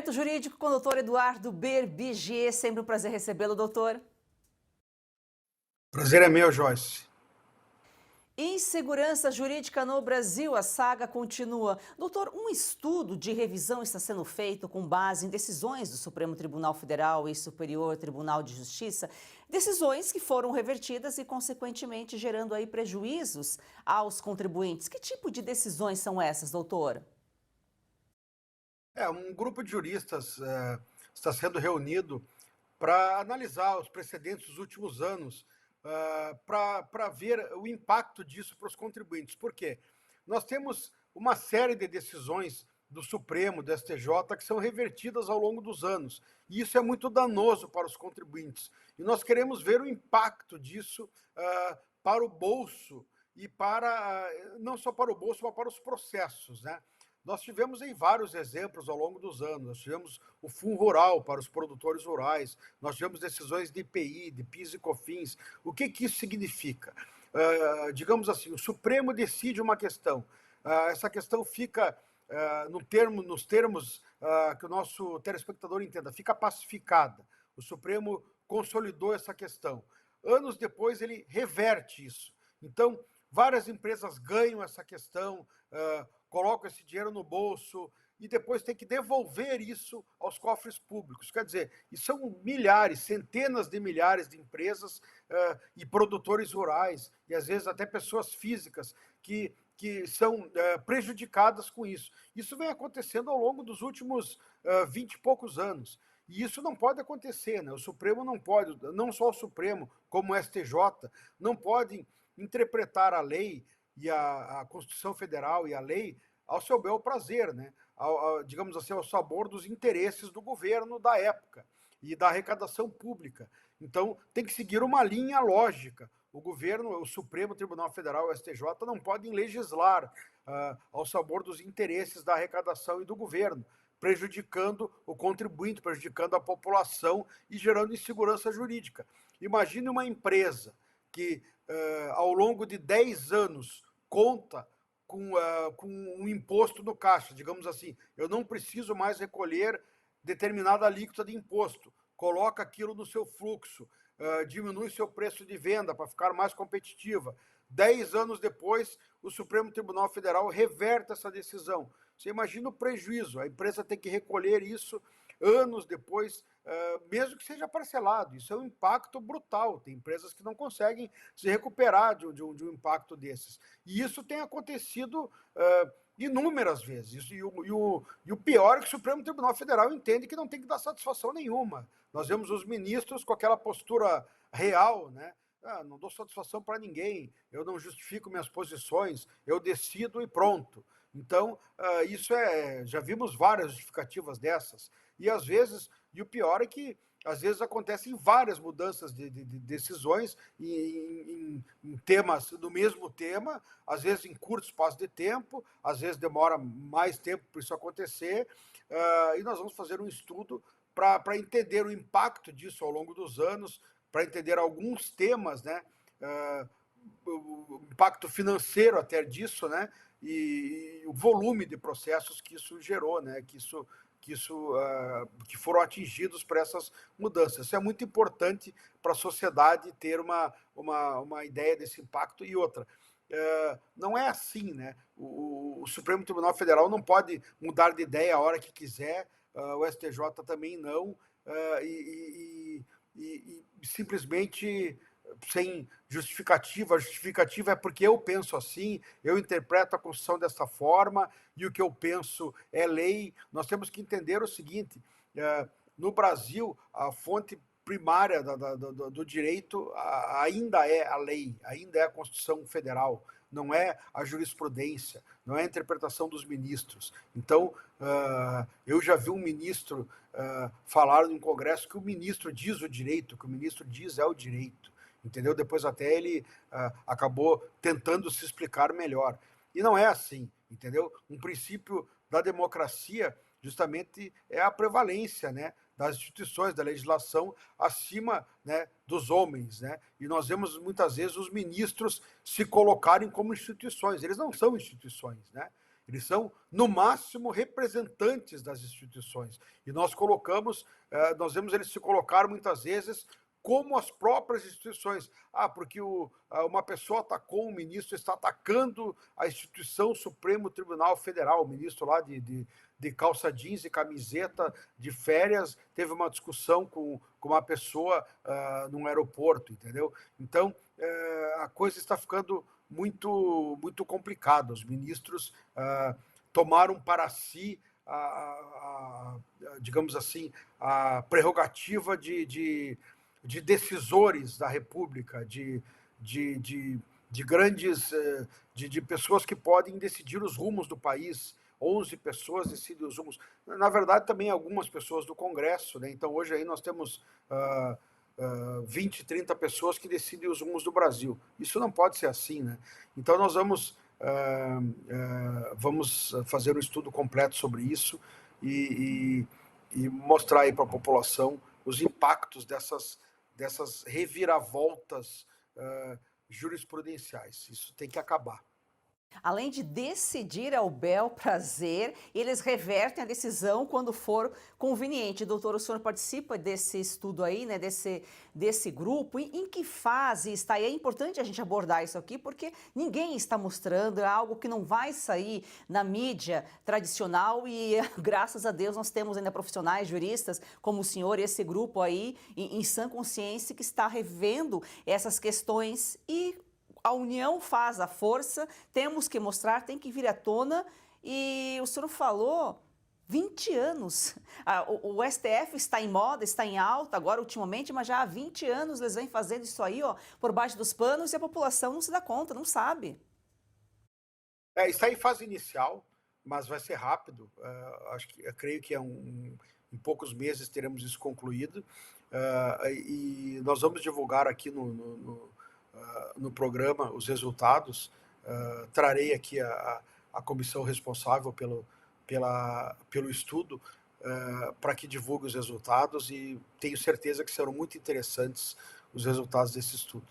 Momento Jurídico com o doutor Eduardo Berbigier. Sempre um prazer recebê-lo, doutor. Prazer é meu, Joyce. Insegurança jurídica no Brasil, a saga continua. Doutor, um estudo de revisão está sendo feito com base em decisões do Supremo Tribunal Federal e Superior Tribunal de Justiça, decisões que foram revertidas e, consequentemente, gerando aí prejuízos aos contribuintes. Que tipo de decisões são essas, doutor? Um grupo de juristas está sendo reunido para analisar os precedentes dos últimos anos, para ver o impacto disso para os contribuintes. Por quê? Nós temos uma série de decisões do Supremo, do STJ, que são revertidas ao longo dos anos. E isso é muito danoso para os contribuintes. E nós queremos ver o impacto disso para o bolso e para, não só para o bolso, mas para os processos, né? Nós tivemos aí vários exemplos ao longo dos anos. Nós tivemos o Fundo Rural para os produtores rurais, nós tivemos decisões de IPI, de PIS e COFINS. O que isso significa? Digamos assim, o Supremo decide uma questão. Essa questão fica, nos termos que o nosso telespectador entenda, fica pacificada. O Supremo consolidou essa questão. Anos depois, ele reverte isso. Então, várias empresas ganham essa questão, colocam esse dinheiro no bolso e depois tem que devolver isso aos cofres públicos. Quer dizer, e são milhares, centenas de milhares de empresas e produtores rurais, e às vezes até pessoas físicas que são prejudicadas com isso. Isso vem acontecendo ao longo dos últimos 20 e poucos anos. E isso não pode acontecer, né? O Supremo não pode, não só o Supremo, como o STJ, não podem interpretar a lei e a Constituição Federal e a lei ao seu bel prazer, né? Digamos assim, ao sabor dos interesses do governo da época e da arrecadação pública. Então, tem que seguir uma linha lógica. O governo, o Supremo Tribunal Federal, o STJ, não podem legislar ao sabor dos interesses da arrecadação e do governo, prejudicando o contribuinte, prejudicando a população e gerando insegurança jurídica. Imagine uma empresa que, ao longo de 10 anos, conta com um imposto no caixa, digamos assim, eu não preciso mais recolher determinada alíquota de imposto, coloca aquilo no seu fluxo, diminui seu preço de venda para ficar mais competitiva. 10 anos depois, o Supremo Tribunal Federal reverte essa decisão. Você imagina o prejuízo, a empresa tem que recolher isso anos depois, mesmo que seja parcelado. Isso é um impacto brutal. Tem empresas que não conseguem se recuperar de um impacto desses. E isso tem acontecido inúmeras vezes. E o pior é que o Supremo Tribunal Federal entende que não tem que dar satisfação nenhuma. Nós vemos os ministros com aquela postura real, né? Não dou satisfação para ninguém, eu não justifico minhas posições, eu decido e pronto. Então, já vimos várias justificativas dessas. E às vezes, e o pior é que às vezes acontecem várias mudanças de decisões em temas do mesmo tema, às vezes em curto espaço de tempo, às vezes demora mais tempo para isso acontecer, e nós vamos fazer um estudo para entender o impacto disso ao longo dos anos, para entender alguns temas, né? O impacto financeiro até disso, né? E o volume de processos que isso gerou, né? Que foram atingidos por essas mudanças. Isso é muito importante para a sociedade ter uma ideia desse impacto. E outra, não é assim, né? O Supremo Tribunal Federal não pode mudar de ideia a hora que quiser, o STJ também não, e simplesmente sem justificativa. A justificativa é porque eu penso assim, eu interpreto a Constituição dessa forma, e o que eu penso é lei. Nós temos que entender o seguinte, no Brasil, a fonte primária do direito ainda é a lei, ainda é a Constituição Federal, não é a jurisprudência, não é a interpretação dos ministros. Então, eu já vi um ministro falar no Congresso que o ministro diz o direito, o que o ministro diz é o direito, entendeu? Depois até ele acabou tentando se explicar melhor. E não é assim, entendeu? Um princípio da democracia justamente é a prevalência, né, das instituições, da legislação acima, né, dos homens, né? E nós vemos muitas vezes os ministros se colocarem como instituições. Eles não são instituições, né? eles são, no máximo, representantes das instituições. E nós colocamos, nós vemos eles se colocar muitas vezes como as próprias instituições. Porque uma pessoa atacou, um ministro está atacando a instituição Supremo Tribunal Federal, o ministro lá de calça jeans e camiseta de férias, teve uma discussão com uma pessoa num aeroporto, entendeu? Então, a coisa está ficando muito, muito complicada. Os ministros tomaram para si, digamos assim, a prerrogativa de decisores da República, de grandes, de pessoas que podem decidir os rumos do país. 11 pessoas decidem os rumos. Na verdade, também algumas pessoas do Congresso, né? Então, hoje aí nós temos 20, 30 pessoas que decidem os rumos do Brasil. Isso não pode ser assim, né? Então, nós vamos fazer um estudo completo sobre isso e mostrar aí para a população os impactos dessas reviravoltas jurisprudenciais. Isso tem que acabar. Além de decidir ao bel prazer, eles revertem a decisão quando for conveniente. Doutor, o senhor participa desse estudo aí, né, desse grupo? Em que fase está? E é importante a gente abordar isso aqui, porque ninguém está mostrando, é algo que não vai sair na mídia tradicional e, graças a Deus, nós temos ainda profissionais, juristas, como o senhor, esse grupo aí, em sã consciência, que está revendo essas questões e a união faz a força, temos que mostrar, tem que vir à tona. E o senhor falou 20 anos. O STF está em moda, está em alta agora ultimamente, mas já há 20 anos eles vêm fazendo isso aí, ó, por baixo dos panos, e a população não se dá conta, não sabe. Está em fase inicial, mas vai ser rápido. Eu creio que em poucos meses teremos isso concluído. E nós vamos divulgar aqui no programa os resultados. Trarei aqui a comissão responsável pelo estudo para que divulgue os resultados, e tenho certeza que serão muito interessantes os resultados desse estudo.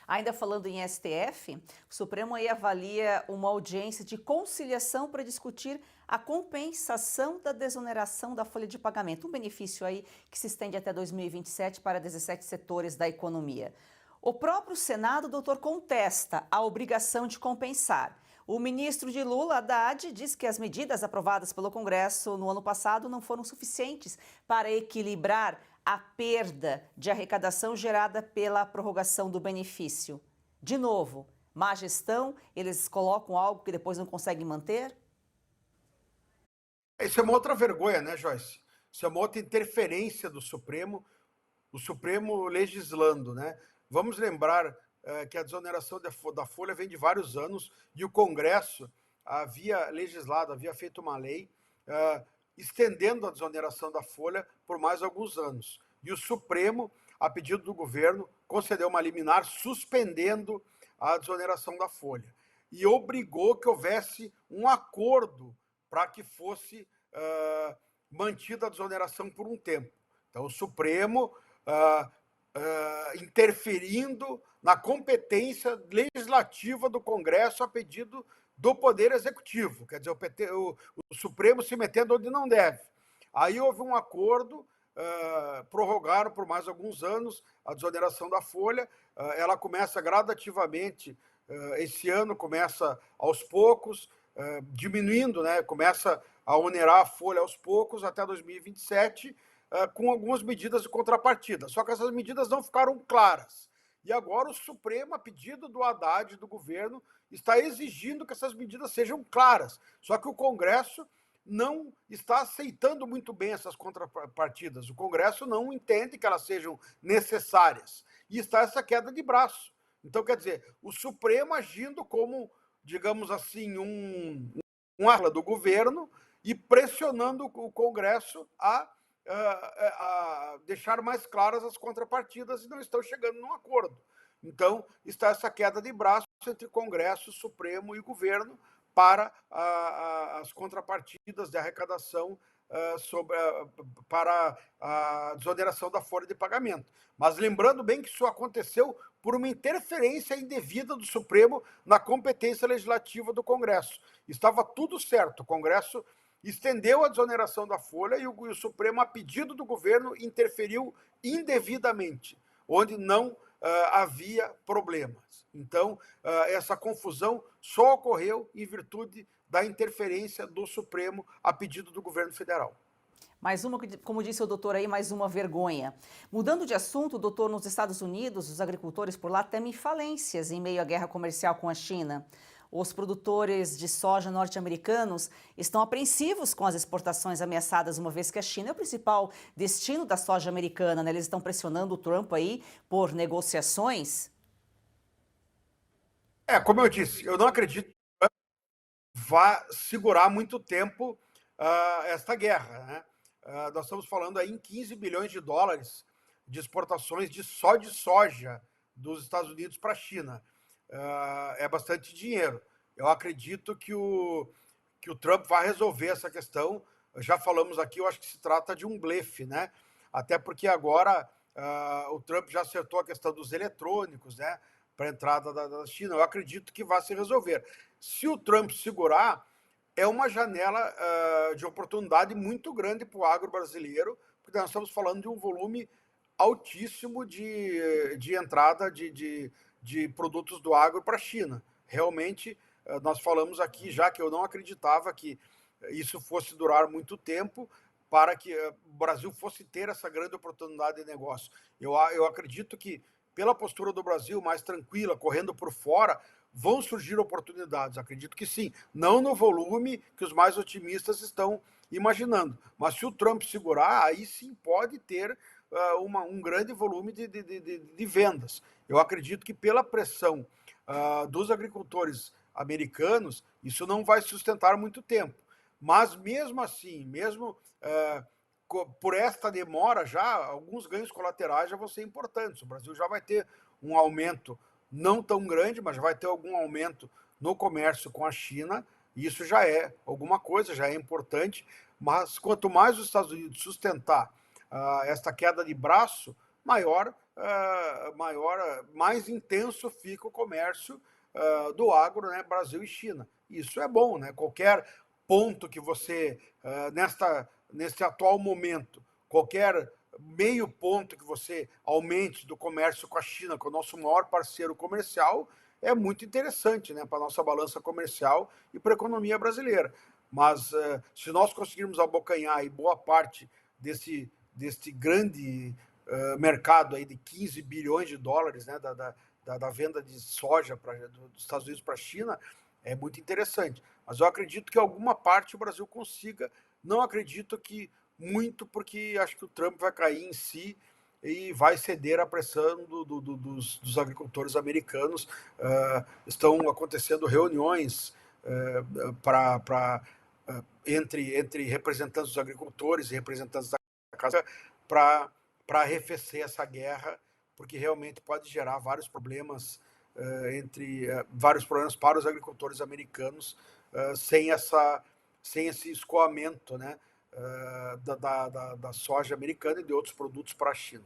Ainda falando em STF, o Supremo aí avalia uma audiência de conciliação para discutir a compensação da desoneração da folha de pagamento, um benefício aí que se estende até 2027 para 17 setores da economia. O próprio Senado, doutor, contesta a obrigação de compensar. O ministro de Lula, Haddad, diz que as medidas aprovadas pelo Congresso no ano passado não foram suficientes para equilibrar a perda de arrecadação gerada pela prorrogação do benefício. De novo, má gestão, eles colocam algo que depois não conseguem manter? Isso é uma outra vergonha, né, Joyce? Isso é uma outra interferência do Supremo, o Supremo legislando, né? Vamos lembrar que a desoneração da folha vem de vários anos, e o Congresso havia legislado, havia feito uma lei estendendo a desoneração da folha por mais alguns anos. E o Supremo, a pedido do governo, concedeu uma liminar suspendendo a desoneração da folha e obrigou que houvesse um acordo para que fosse mantida a desoneração por um tempo. Então, o Supremo interferindo na competência legislativa do Congresso a pedido do Poder Executivo, quer dizer, o Supremo se metendo onde não deve. Aí houve um acordo, prorrogaram por mais alguns anos a desoneração da folha, ela começa gradativamente, esse ano começa aos poucos, diminuindo, né? Começa a onerar a folha aos poucos até 2027, com algumas medidas de contrapartida. Só que essas medidas não ficaram claras. E agora o Supremo, a pedido do Haddad, do governo, está exigindo que essas medidas sejam claras. Só que o Congresso não está aceitando muito bem essas contrapartidas. O Congresso não entende que elas sejam necessárias. E está essa queda de braço. Então, quer dizer, o Supremo agindo como, digamos assim, um ala do governo e pressionando o Congresso a deixar mais claras as contrapartidas, e não estão chegando num acordo. Então, está essa queda de braço entre Congresso, Supremo e governo para as contrapartidas de arrecadação para a desoneração da folha de pagamento. Mas lembrando bem que isso aconteceu por uma interferência indevida do Supremo na competência legislativa do Congresso. Estava tudo certo, o Congresso estendeu a desoneração da folha e o Supremo, a pedido do governo, interferiu indevidamente, onde não havia problemas. Então, essa confusão só ocorreu em virtude da interferência do Supremo a pedido do governo federal. Mais uma, como disse o doutor aí, mais uma vergonha. Mudando de assunto, doutor, nos Estados Unidos, os agricultores por lá temem falências em meio à guerra comercial com a China. Os produtores de soja norte-americanos estão apreensivos com as exportações ameaçadas, uma vez que a China é o principal destino da soja americana, né? Eles estão pressionando o Trump aí por negociações. Como eu disse, eu não acredito que vá segurar muito tempo esta guerra, né? Nós estamos falando aí em 15 bilhões de dólares de exportações só de soja dos Estados Unidos para a China. É bastante dinheiro. Eu acredito que o Trump vai resolver essa questão. Já falamos aqui, eu acho que se trata de um blefe, né? Até porque agora o Trump já acertou a questão dos eletrônicos, né? Para a entrada da China. Eu acredito que vai se resolver. Se o Trump segurar, é uma janela de oportunidade muito grande para o agro brasileiro, porque nós estamos falando de um volume altíssimo de entrada de produtos do agro para a China. Realmente, nós falamos aqui já que eu não acreditava que isso fosse durar muito tempo para que o Brasil fosse ter essa grande oportunidade de negócio. Eu acredito que, pela postura do Brasil mais tranquila, correndo por fora, vão surgir oportunidades. Acredito que sim. Não no volume que os mais otimistas estão imaginando. Mas se o Trump segurar, aí sim pode ter um grande volume de vendas. Eu acredito que pela pressão dos agricultores americanos, isso não vai sustentar muito tempo. Mas mesmo assim, mesmo por esta demora já, alguns ganhos colaterais já vão ser importantes. O Brasil já vai ter um aumento não tão grande, mas vai ter algum aumento no comércio com a China. Isso já é alguma coisa, já é importante. Mas quanto mais os Estados Unidos sustentar esta queda de braço, mais intenso fica o comércio do agro, né, Brasil e China. Isso é bom, né? Qualquer ponto que você, nesse atual momento, qualquer meio ponto que você aumente do comércio com a China, que é o nosso maior parceiro comercial, é muito interessante, né, para a nossa balança comercial e para a economia brasileira. Mas se nós conseguirmos abocanhar aí boa parte desse grande mercado aí de 15 bilhões de dólares, né, da venda de soja dos Estados Unidos para a China, é muito interessante. Mas eu acredito que alguma parte o Brasil consiga. Não acredito que muito, porque acho que o Trump vai cair em si e vai ceder à pressão dos agricultores americanos. Estão acontecendo reuniões entre representantes dos agricultores e representantes da casa para arrefecer essa guerra, porque realmente pode gerar vários problemas vários problemas para os agricultores americanos sem esse escoamento, né, da soja americana e de outros produtos para a China.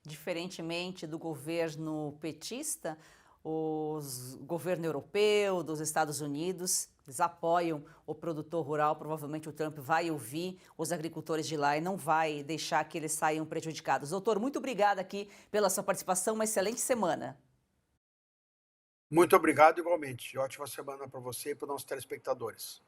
Diferentemente do governo petista, o governo europeu, dos Estados Unidos, eles apoiam o produtor rural. Provavelmente o Trump vai ouvir os agricultores de lá e não vai deixar que eles saiam prejudicados. Doutor, muito obrigada aqui pela sua participação, uma excelente semana. Muito obrigado, igualmente. Ótima semana para você e para os nossos telespectadores.